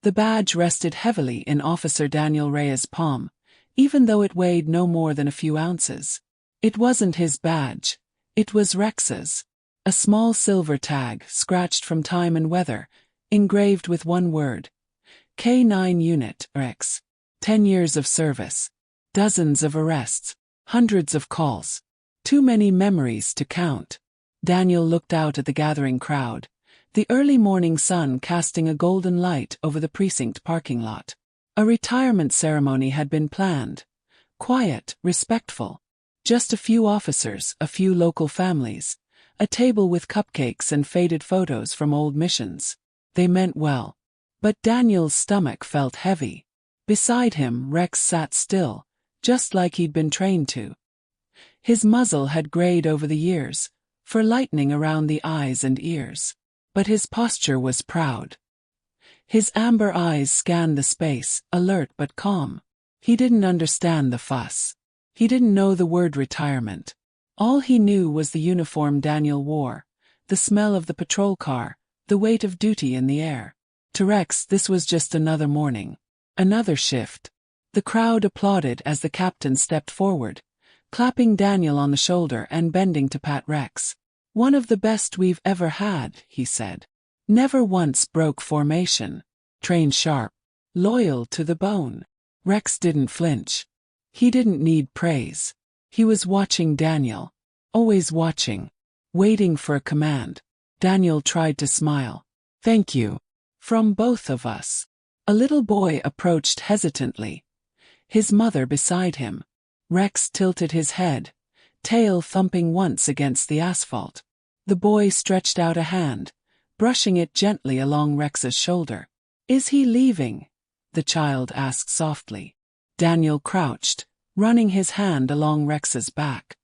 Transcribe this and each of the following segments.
The badge rested heavily in Officer Daniel Reyes' palm, even though it weighed no more than a few ounces. It wasn't his badge. It was Rex's. A small silver tag, scratched from time and weather, engraved with one word. K9 Unit, Rex. 10 years of service. Dozens of arrests. Hundreds of calls. Too many memories to count. Daniel looked out at the gathering crowd, the early morning sun casting a golden light over the precinct parking lot. A retirement ceremony had been planned. Quiet, respectful. Just a few officers, a few local families, a table with cupcakes and faded photos from old missions. They meant well. But Daniel's stomach felt heavy. Beside him, Rex sat still, just like he'd been trained to. His muzzle had grayed over the years, for lightening around the eyes and ears. But his posture was proud. His amber eyes scanned the space, alert but calm. He didn't understand the fuss. He didn't know the word retirement. All he knew was the uniform Daniel wore, the smell of the patrol car, the weight of duty in the air. To Rex, this was just another morning. Another shift. The crowd applauded as the captain stepped forward, clapping Daniel on the shoulder and bending to pat Rex. "One of the best we've ever had," he said. "Never once broke formation. Trained sharp. Loyal to the bone." Rex didn't flinch. He didn't need praise. He was watching Daniel. Always watching. Waiting for a command. Daniel tried to smile. "Thank you. From both of us." A little boy approached hesitantly. His mother beside him. Rex tilted his head, tail thumping once against the asphalt. The boy stretched out a hand, brushing it gently along Rex's shoulder. "Is he leaving?" the child asked softly. Daniel crouched, running his hand along Rex's back.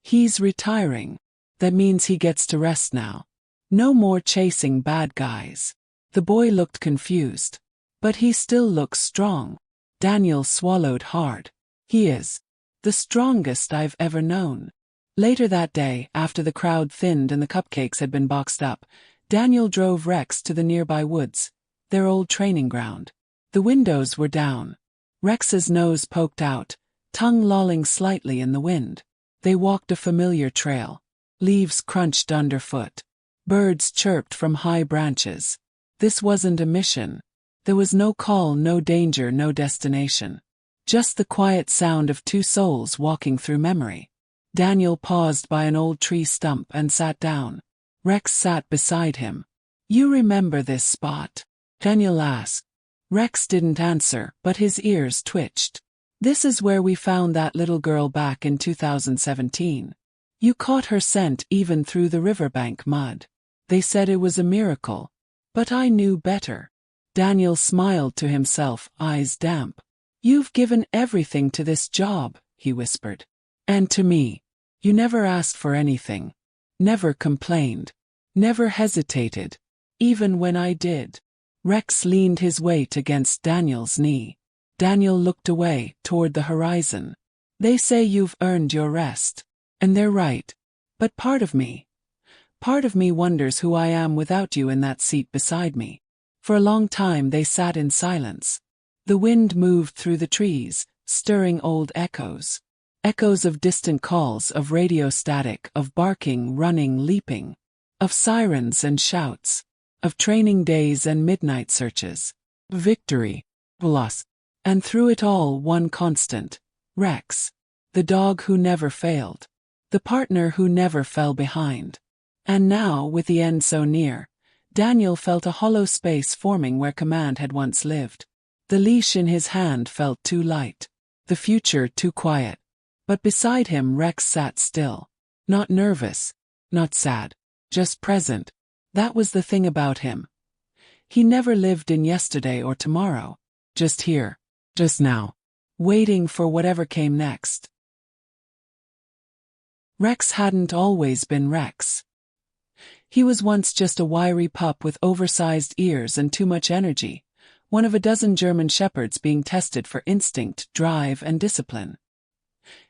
"He's retiring. That means he gets to rest now. No more chasing bad guys." The boy looked confused. "But he still looks strong." Daniel swallowed hard. "He is. The strongest I've ever known." Later that day, after the crowd thinned and the cupcakes had been boxed up, Daniel drove Rex to the nearby woods, their old training ground. The windows were down. Rex's nose poked out, tongue lolling slightly in the wind. They walked a familiar trail. Leaves crunched underfoot. Birds chirped from high branches. This wasn't a mission. There was no call, no danger, no destination. Just the quiet sound of two souls walking through memory. Daniel paused by an old tree stump and sat down. Rex sat beside him. "You remember this spot?" Daniel asked. Rex didn't answer, but his ears twitched. "This is where we found that little girl back in 2017. You caught her scent even through the riverbank mud. They said it was a miracle. But I knew better." Daniel smiled to himself, eyes damp. "You've given everything to this job," he whispered. "And to me. You never asked for anything. Never complained. Never hesitated. Even when I did." Rex leaned his weight against Daniel's knee. Daniel looked away, toward the horizon. "They say you've earned your rest. And they're right. But part of me wonders who I am without you in that seat beside me." For a long time they sat in silence. The wind moved through the trees, stirring old echoes. Echoes of distant calls, of radio static, of barking, running, leaping. Of sirens and shouts. Of training days and midnight searches. Victory. Loss. And through it all one constant. Rex. The dog who never failed. The partner who never fell behind. And now, with the end so near, Daniel felt a hollow space forming where command had once lived. The leash in his hand felt too light. The future too quiet. But beside him Rex sat still. Not nervous. Not sad. Just present. That was the thing about him. He never lived in yesterday or tomorrow. Just here. Just now. Waiting for whatever came next. Rex hadn't always been Rex. He was once just a wiry pup with oversized ears and too much energy, one of a dozen German shepherds being tested for instinct, drive, and discipline.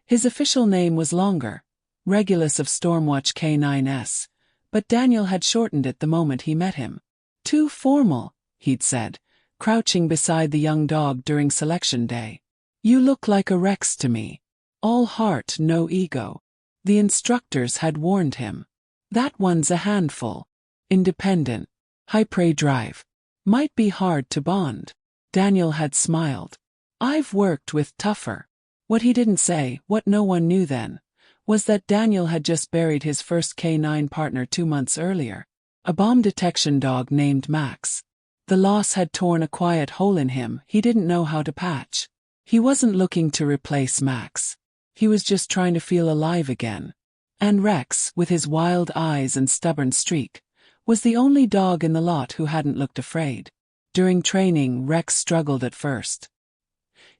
His official name was longer, Regulus of Stormwatch K9S, but Daniel had shortened it the moment he met him. "Too formal," he'd said, crouching beside the young dog during selection day. "You look like a Rex to me. All heart, no ego." The instructors had warned him. "That one's a handful. Independent. High prey drive. Might be hard to bond." Daniel had smiled. "I've worked with tougher." What he didn't say, what no one knew then, was that Daniel had just buried his first K9 partner 2 months earlier. A bomb detection dog named Max. The loss had torn a quiet hole in him he didn't know how to patch. He wasn't looking to replace Max. He was just trying to feel alive again. And Rex, with his wild eyes and stubborn streak, was the only dog in the lot who hadn't looked afraid. During training, Rex struggled at first.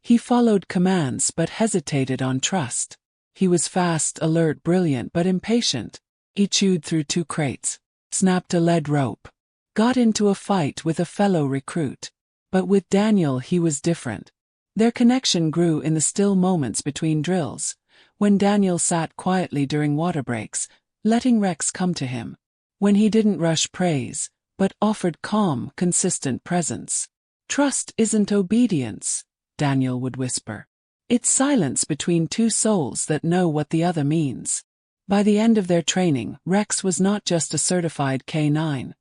He followed commands but hesitated on trust. He was fast, alert, brilliant, but impatient. He chewed through 2 crates, snapped a lead rope, got into a fight with a fellow recruit. But with Daniel he was different. Their connection grew in the still moments between drills, when Daniel sat quietly during water breaks, letting Rex come to him. When he didn't rush praise, but offered calm, consistent presence. "Trust isn't obedience," Daniel would whisper. "It's silence between 2 souls that know what the other means." By the end of their training, Rex was not just a certified K9.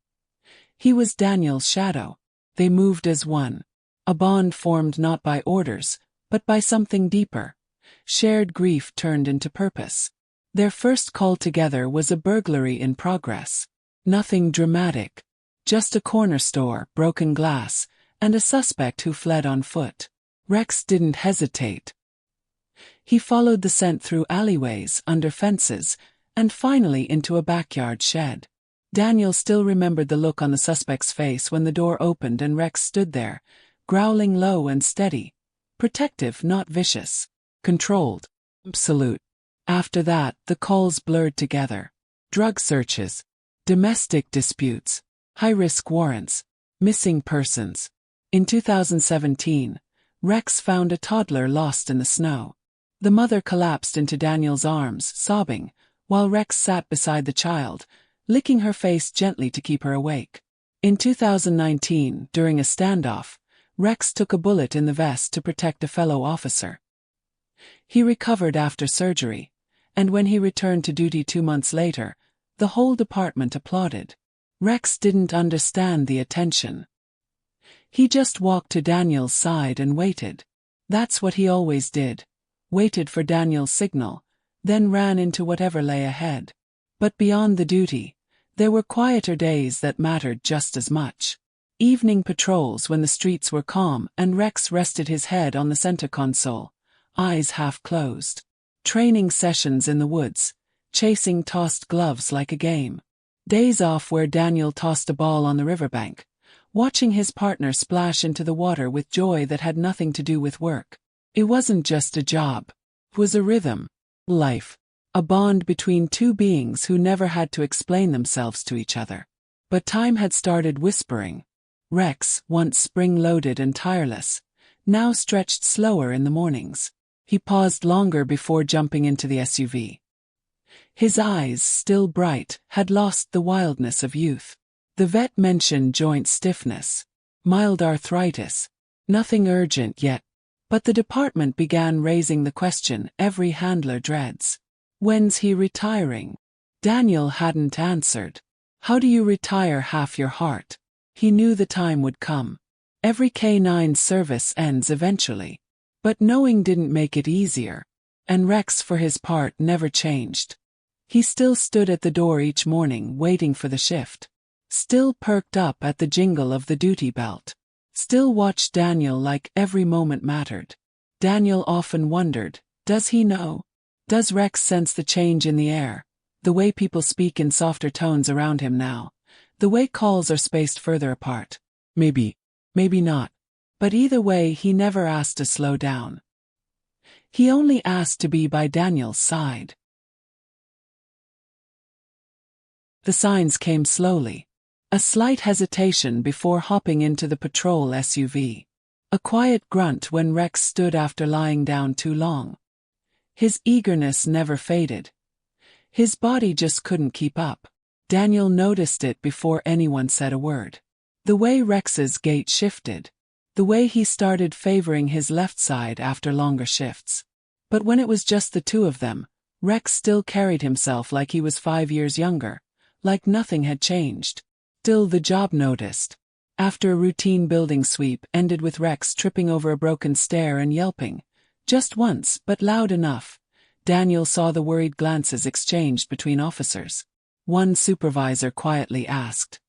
He was Daniel's shadow. They moved as one. A bond formed not by orders, but by something deeper. Shared grief turned into purpose. Their first call together was a burglary in progress. Nothing dramatic. Just a corner store, broken glass, and a suspect who fled on foot. Rex didn't hesitate. He followed the scent through alleyways, under fences, and finally into a backyard shed. Daniel still remembered the look on the suspect's face when the door opened and Rex stood there, growling low and steady. Protective, not vicious. Controlled. Absolute. After that, the calls blurred together. Drug searches. Domestic disputes. High-risk warrants. Missing persons. In 2017, Rex found a toddler lost in the snow. The mother collapsed into Daniel's arms, sobbing, while Rex sat beside the child, licking her face gently to keep her awake. In 2019, during a standoff, Rex took a bullet in the vest to protect a fellow officer. He recovered after surgery, and when he returned to duty 2 months later, the whole department applauded. Rex didn't understand the attention. He just walked to Daniel's side and waited. That's what he always did. Waited for Daniel's signal, then ran into whatever lay ahead. But beyond the duty, there were quieter days that mattered just as much. Evening patrols when the streets were calm and Rex rested his head on the center console, eyes half closed. Training sessions in the woods, chasing tossed gloves like a game. Days off where Daniel tossed a ball on the riverbank, watching his partner splash into the water with joy that had nothing to do with work. It wasn't just a job. It was a rhythm. Life. A bond between 2 beings who never had to explain themselves to each other. But time had started whispering. Rex, once spring-loaded and tireless, now stretched slower in the mornings. He paused longer before jumping into the SUV. His eyes, still bright, had lost the wildness of youth. The vet mentioned joint stiffness, mild arthritis, nothing urgent yet. But the department began raising the question every handler dreads. When's he retiring? Daniel hadn't answered. How do you retire half your heart? He knew the time would come. Every K9 service ends eventually. But knowing didn't make it easier. And Rex, for his part, never changed. He still stood at the door each morning waiting for the shift. Still perked up at the jingle of the duty belt. Still watched Daniel like every moment mattered. Daniel often wondered, does he know? Does Rex sense the change in the air? The way people speak in softer tones around him now. The way calls are spaced further apart. Maybe not. But either way, he never asked to slow down. He only asked to be by Daniel's side. The signs came slowly. A slight hesitation before hopping into the patrol SUV. A quiet grunt when Rex stood after lying down too long. His eagerness never faded. His body just couldn't keep up. Daniel noticed it before anyone said a word. The way Rex's gait shifted. The way he started favoring his left side after longer shifts. But when it was just the two of them, Rex still carried himself like he was 5 years younger, like nothing had changed. Still the job noticed. After a routine building sweep ended with Rex tripping over a broken stair and yelping, just once but loud enough, Daniel saw the worried glances exchanged between officers. One supervisor quietly asked,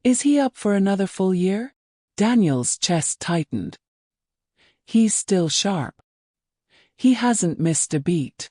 "Is he up for another full year?" Daniel's chest tightened. "He's still sharp. He hasn't missed a beat."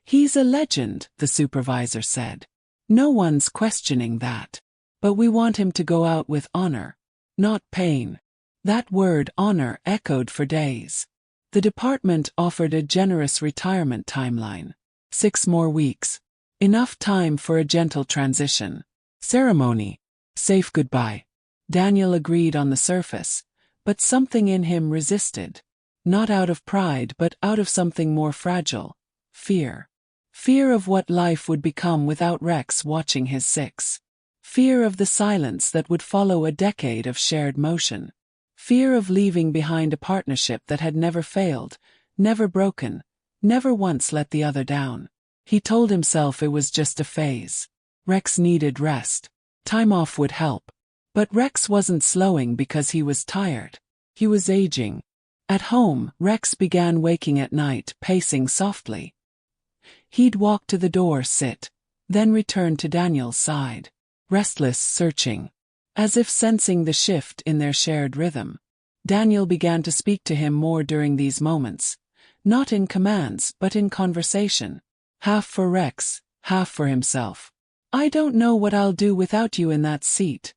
"He's a legend," the supervisor said. "No one's questioning that. But we want him to go out with honor, not pain." That word honor echoed for days. The department offered a generous retirement timeline. 6 more weeks. Enough time for a gentle transition. Ceremony. Safe goodbye. Daniel agreed on the surface, but something in him resisted. Not out of pride but out of something more fragile. Fear. Fear of what life would become without Rex watching his six. Fear of the silence that would follow a decade of shared motion. Fear of leaving behind a partnership that had never failed, never broken, never once let the other down. He told himself it was just a phase. Rex needed rest. Time off would help. But Rex wasn't slowing because he was tired. He was aging. At home, Rex began waking at night, pacing softly. He'd walk to the door, sit, then return to Daniel's side. Restless, searching. As if sensing the shift in their shared rhythm. Daniel began to speak to him more during these moments. Not in commands, but in conversation. Half for Rex, half for himself. "I don't know what I'll do without you in that seat,"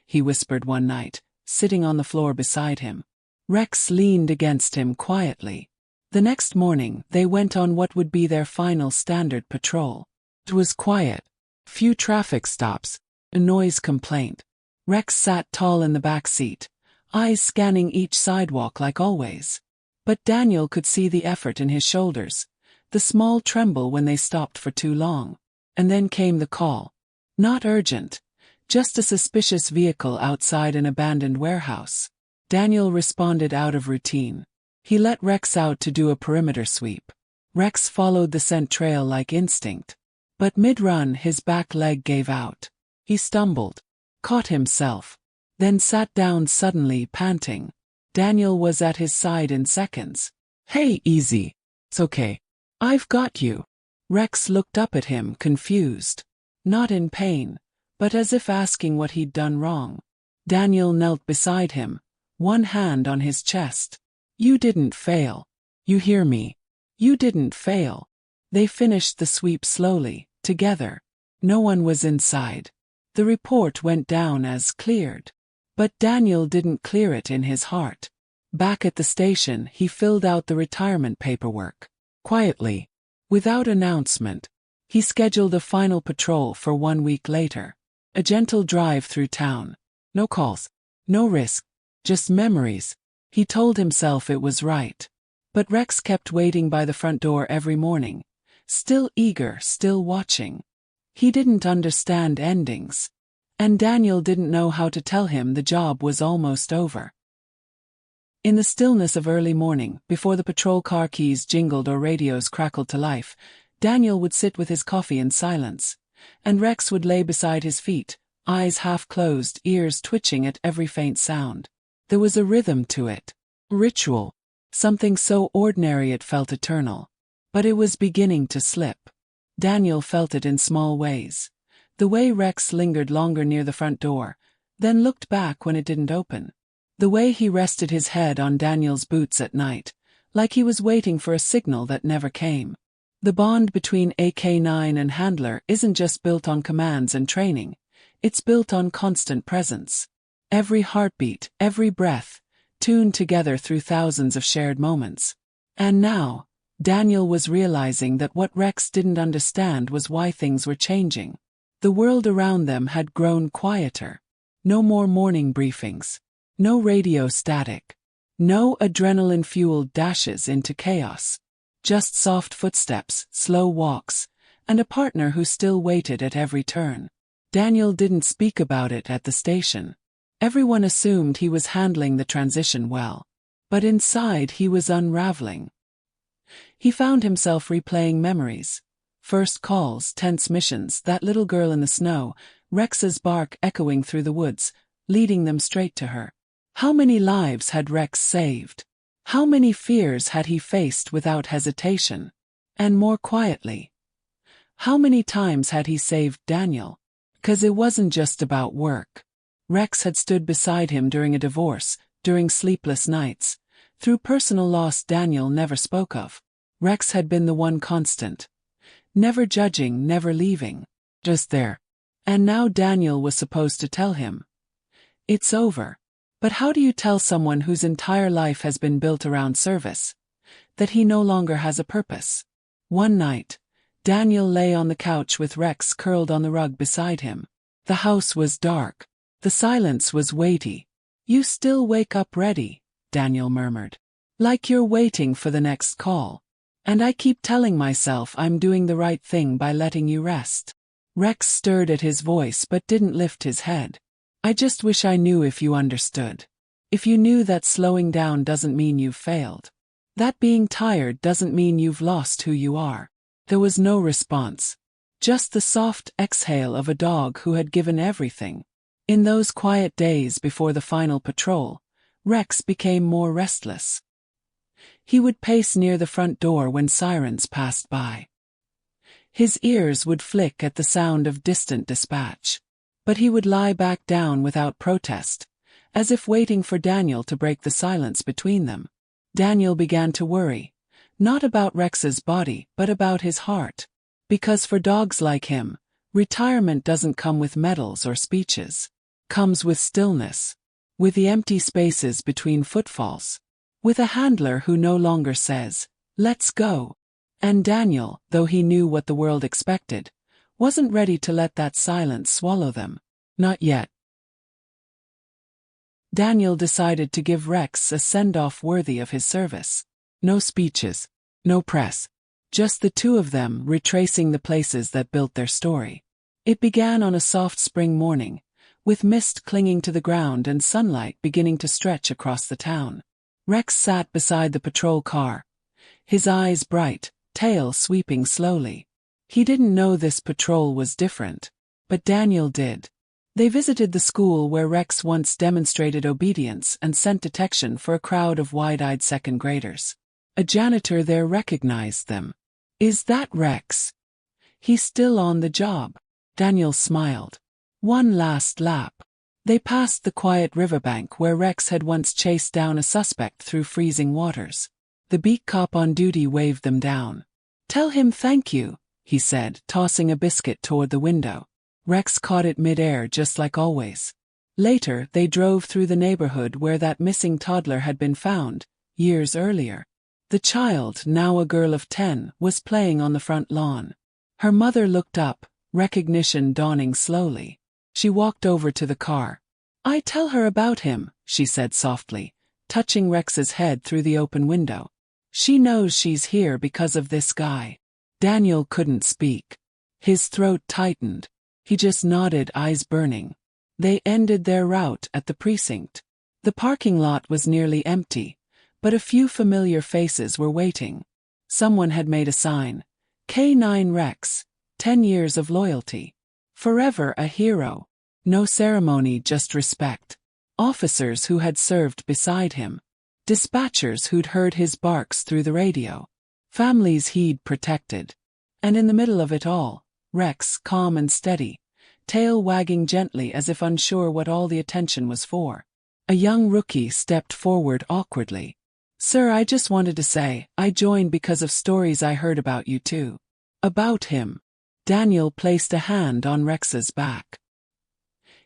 he whispered one night, sitting on the floor beside him. Rex leaned against him quietly. The next morning, they went on what would be their final standard patrol. It was quiet. Few traffic stops, a noise complaint. Rex sat tall in the back seat, eyes scanning each sidewalk like always. But Daniel could see the effort in his shoulders, the small tremble when they stopped for too long. And then came the call. Not urgent, just a suspicious vehicle outside an abandoned warehouse. Daniel responded out of routine. He let Rex out to do a perimeter sweep. Rex followed the scent trail like instinct. But mid-run his back leg gave out. He stumbled, caught himself, then sat down suddenly, panting. Daniel was at his side in seconds. "Hey, easy. It's okay. I've got you." Rex looked up at him, confused. Not in pain, but as if asking what he'd done wrong. Daniel knelt beside him, one hand on his chest. "You didn't fail. You hear me? You didn't fail." They finished the sweep slowly, together. No one was inside. The report went down as cleared. But Daniel didn't clear it in his heart. Back at the station, he filled out the retirement paperwork. Quietly, without announcement, he scheduled a final patrol for 1 week later. A gentle drive through town. No calls, no risk, just memories. He told himself it was right. But Rex kept waiting by the front door every morning. Still eager, still watching. He didn't understand endings. And Daniel didn't know how to tell him the job was almost over. In the stillness of early morning, before the patrol car keys jingled or radios crackled to life, Daniel would sit with his coffee in silence. And Rex would lay beside his feet, eyes half closed, ears twitching at every faint sound. There was a rhythm to it. Ritual. Something so ordinary it felt eternal. But it was beginning to slip. Daniel felt it in small ways. The way Rex lingered longer near the front door, then looked back when it didn't open. The way he rested his head on Daniel's boots at night, like he was waiting for a signal that never came. The bond between AK-9 and handler isn't just built on commands and training. It's built on constant presence. Every heartbeat, every breath, tuned together through thousands of shared moments. And now, Daniel was realizing that what Rex didn't understand was why things were changing. The world around them had grown quieter. No more morning briefings. No radio static. No adrenaline-fueled dashes into chaos. Just soft footsteps, slow walks, and a partner who still waited at every turn. Daniel didn't speak about it at the station. Everyone assumed he was handling the transition well. But inside he was unraveling. He found himself replaying memories. First calls, tense missions, that little girl in the snow, Rex's bark echoing through the woods, leading them straight to her. How many lives had Rex saved? How many fears had he faced without hesitation? And more quietly, how many times had he saved Daniel? 'Cause it wasn't just about work. Rex had stood beside him during a divorce, during sleepless nights, through personal loss Daniel never spoke of. Rex had been the one constant. Never judging, never leaving. Just there. And now Daniel was supposed to tell him. It's over. But how do you tell someone whose entire life has been built around service that he no longer has a purpose? One night, Daniel lay on the couch with Rex curled on the rug beside him. The house was dark. The silence was weighty. You still wake up ready, Daniel murmured. Like you're waiting for the next call. And I keep telling myself I'm doing the right thing by letting you rest. Rex stirred at his voice but didn't lift his head. I just wish I knew if you understood. If you knew that slowing down doesn't mean you've failed. That being tired doesn't mean you've lost who you are. There was no response. Just the soft exhale of a dog who had given everything. In those quiet days before the final patrol, Rex became more restless. He would pace near the front door when sirens passed by. His ears would flick at the sound of distant dispatch. But he would lie back down without protest, as if waiting for Daniel to break the silence between them. Daniel began to worry, not about Rex's body but about his heart. Because for dogs like him, retirement doesn't come with medals or speeches. Comes with stillness. With the empty spaces between footfalls. With a handler who no longer says, "Let's go." And Daniel, though he knew what the world expected, wasn't ready to let that silence swallow them. Not yet. Daniel decided to give Rex a send-off worthy of his service. No speeches. No press. Just the two of them retracing the places that built their story. It began on a soft spring morning, with mist clinging to the ground and sunlight beginning to stretch across the town. Rex sat beside the patrol car, his eyes bright, tail sweeping slowly. He didn't know this patrol was different, but Daniel did. They visited the school where Rex once demonstrated obedience and scent detection for a crowd of wide-eyed second graders. A janitor there recognized them. "Is that Rex? He's still on the job." Daniel smiled. One last lap. They passed the quiet riverbank where Rex had once chased down a suspect through freezing waters. The beat cop on duty waved them down. "Tell him thank you," he said, tossing a biscuit toward the window. Rex caught it mid-air just like always. Later, they drove through the neighborhood where that missing toddler had been found, years earlier. The child, now a girl of 10, was playing on the front lawn. Her mother looked up, recognition dawning slowly. She walked over to the car. "I tell her about him," she said softly, touching Rex's head through the open window. "She knows she's here because of this guy." Daniel couldn't speak. His throat tightened. He just nodded, eyes burning. They ended their route at the precinct. The parking lot was nearly empty, but a few familiar faces were waiting. Someone had made a sign. K9 Rex, 10 years of loyalty. Forever a hero. No ceremony, just respect. Officers who had served beside him. Dispatchers who'd heard his barks through the radio. Families he'd protected. And in the middle of it all, Rex, calm and steady, tail wagging gently as if unsure what all the attention was for. A young rookie stepped forward awkwardly. "Sir, I just wanted to say, I joined because of stories I heard about you too." About him. Daniel placed a hand on Rex's back.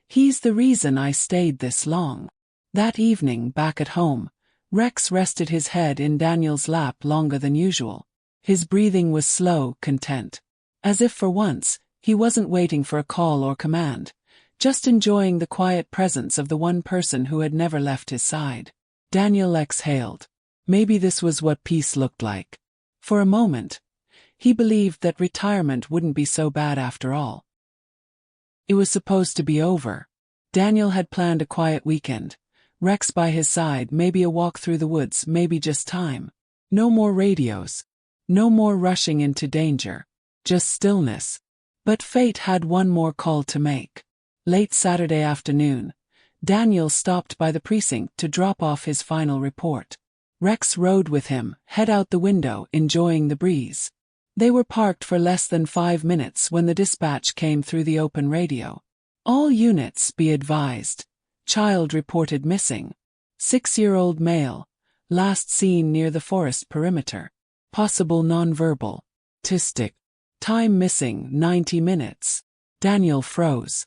"He's the reason I stayed this long." That evening, back at home, Rex rested his head in Daniel's lap longer than usual. His breathing was slow, content. As if for once, he wasn't waiting for a call or command, just enjoying the quiet presence of the one person who had never left his side. Daniel exhaled. Maybe this was what peace looked like. For a moment, he believed that retirement wouldn't be so bad after all. It was supposed to be over. Daniel had planned a quiet weekend. Rex by his side, maybe a walk through the woods, maybe just time. No more radios. No more rushing into danger. Just stillness. But fate had one more call to make. Late Saturday afternoon, Daniel stopped by the precinct to drop off his final report. Rex rode with him, head out the window, enjoying the breeze. They were parked for less than 5 minutes when the dispatch came through the open radio. All units be advised. Child reported missing. 6-year-old male. Last seen near the forest perimeter. Possible nonverbal. Tistic. Time missing 90 minutes. Daniel froze.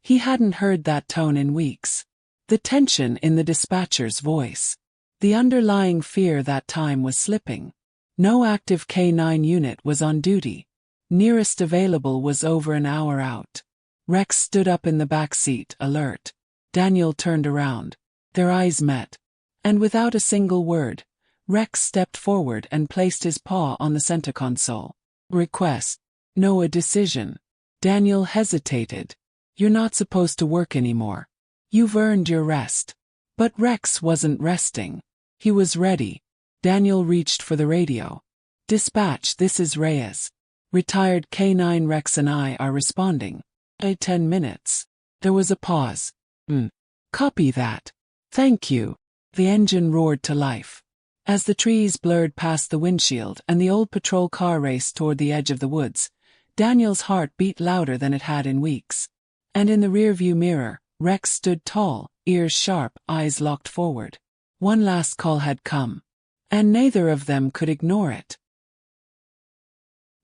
He hadn't heard that tone in weeks. The tension in the dispatcher's voice. The underlying fear that time was slipping. No active K9 unit was on duty. Nearest available was over an hour out. Rex stood up in the back seat, alert. Daniel turned around. Their eyes met. And without a single word, Rex stepped forward and placed his paw on the center console. Request. No, a decision. Daniel hesitated. You're not supposed to work anymore. You've earned your rest. But Rex wasn't resting. He was ready. Daniel reached for the radio. Dispatch, this is Reyes. Retired K9. Rex and I are responding. 10 minutes. There was a pause. Copy that. Thank you. The engine roared to life. As the trees blurred past the windshield and the old patrol car raced toward the edge of the woods, Daniel's heart beat louder than it had in weeks. And in the rearview mirror, Rex stood tall, ears sharp, eyes locked forward. One last call had come. And neither of them could ignore it.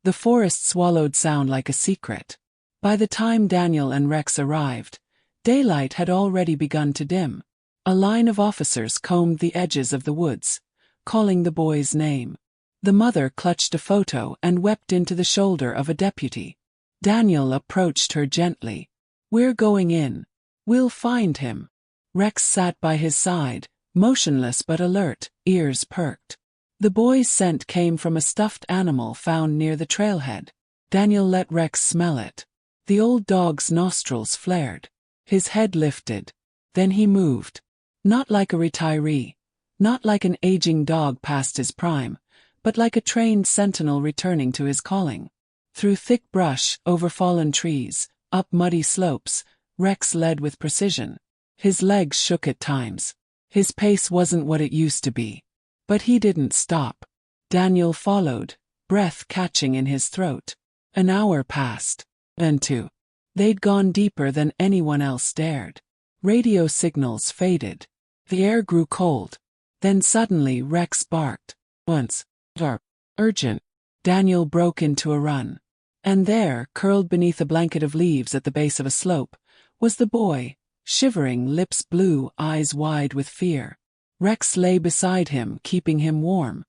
The forest swallowed sound like a secret. By the time Daniel and Rex arrived, daylight had already begun to dim. A line of officers combed the edges of the woods, calling the boy's name. The mother clutched a photo and wept into the shoulder of a deputy. Daniel approached her gently. We're going in. We'll find him. Rex sat by his side, motionless but alert, ears perked. The boy's scent came from a stuffed animal found near the trailhead. Daniel let Rex smell it. The old dog's nostrils flared. His head lifted. Then he moved. Not like a retiree. Not like an aging dog past his prime, but like a trained sentinel returning to his calling. Through thick brush, over fallen trees, up muddy slopes, Rex led with precision. His legs shook at times. His pace wasn't what it used to be. But he didn't stop. Daniel followed, breath catching in his throat. An hour passed. Then 2. They'd gone deeper than anyone else dared. Radio signals faded. The air grew cold. Then suddenly Rex barked. Once. Dark. Urgent. Daniel broke into a run. And there, curled beneath a blanket of leaves at the base of a slope, was the boy, shivering, lips blue, eyes wide with fear. Rex lay beside him, keeping him warm.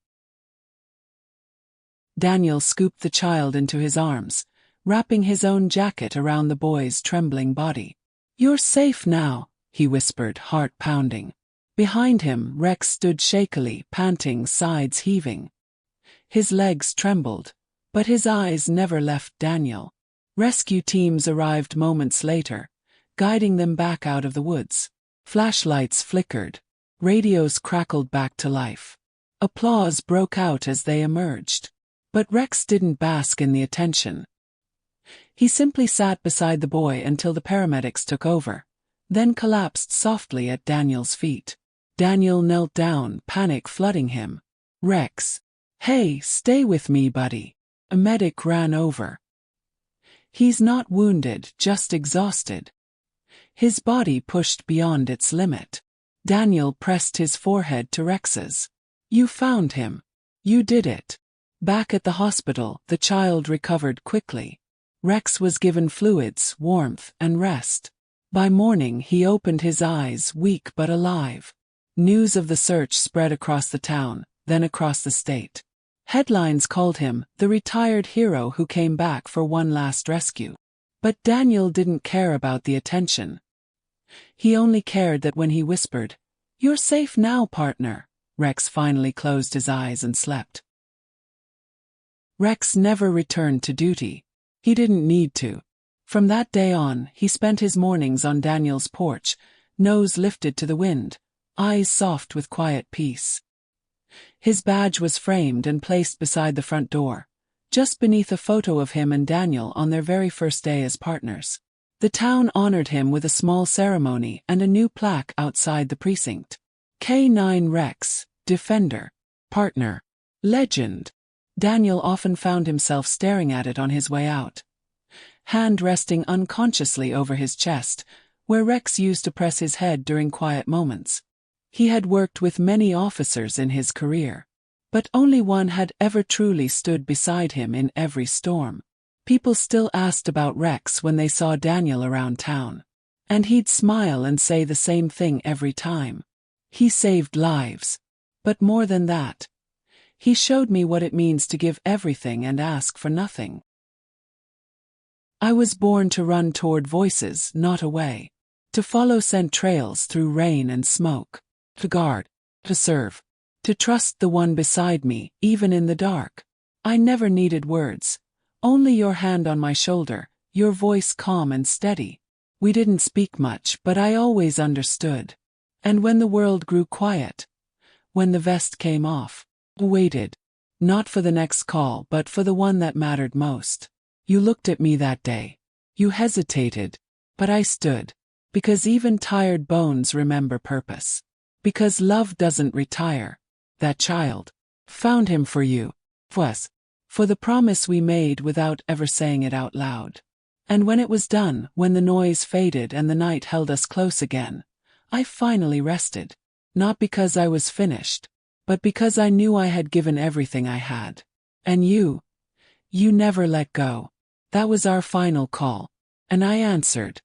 Daniel scooped the child into his arms, wrapping his own jacket around the boy's trembling body. You're safe now, he whispered, heart pounding. Behind him, Rex stood shakily, panting, sides heaving. His legs trembled, but his eyes never left Daniel. Rescue teams arrived moments later, guiding them back out of the woods. Flashlights flickered. Radios crackled back to life. Applause broke out as they emerged. But Rex didn't bask in the attention. He simply sat beside the boy until the paramedics took over, then collapsed softly at Daniel's feet. Daniel knelt down, panic flooding him. Rex. Hey, stay with me, buddy. A medic ran over. He's not wounded, just exhausted. His body pushed beyond its limit. Daniel pressed his forehead to Rex's. You found him. You did it. Back at the hospital, the child recovered quickly. Rex was given fluids, warmth, and rest. By morning he opened his eyes, weak but alive. News of the search spread across the town, then across the state. Headlines called him the retired hero who came back for one last rescue. But Daniel didn't care about the attention. He only cared that when he whispered, "You're safe now, partner," Rex finally closed his eyes and slept. Rex never returned to duty. He didn't need to. From that day on, he spent his mornings on Daniel's porch, nose lifted to the wind, eyes soft with quiet peace. His badge was framed and placed beside the front door, just beneath a photo of him and Daniel on their very first day as partners. The town honored him with a small ceremony and a new plaque outside the precinct. K9 Rex, Defender, Partner, Legend. Daniel often found himself staring at it on his way out, hand resting unconsciously over his chest, where Rex used to press his head during quiet moments. He had worked with many officers in his career, but only one had ever truly stood beside him in every storm. People still asked about Rex when they saw Daniel around town, and he'd smile and say the same thing every time. He saved lives. But more than that, he showed me what it means to give everything and ask for nothing. I was born to run toward voices, not away. To follow scent trails through rain and smoke. To guard. To serve. To trust the one beside me, even in the dark. I never needed words. Only your hand on my shoulder, your voice calm and steady. We didn't speak much, but I always understood. And when the world grew quiet, when the vest came off, I waited. Not for the next call, but for the one that mattered most. You looked at me that day. You hesitated, but I stood. Because even tired bones remember purpose. Because love doesn't retire. That child found him for you. For the promise we made without ever saying it out loud. And when it was done, when the noise faded and the night held us close again, I finally rested. Not because I was finished, but because I knew I had given everything I had. And you never let go. That was our final call. And I answered.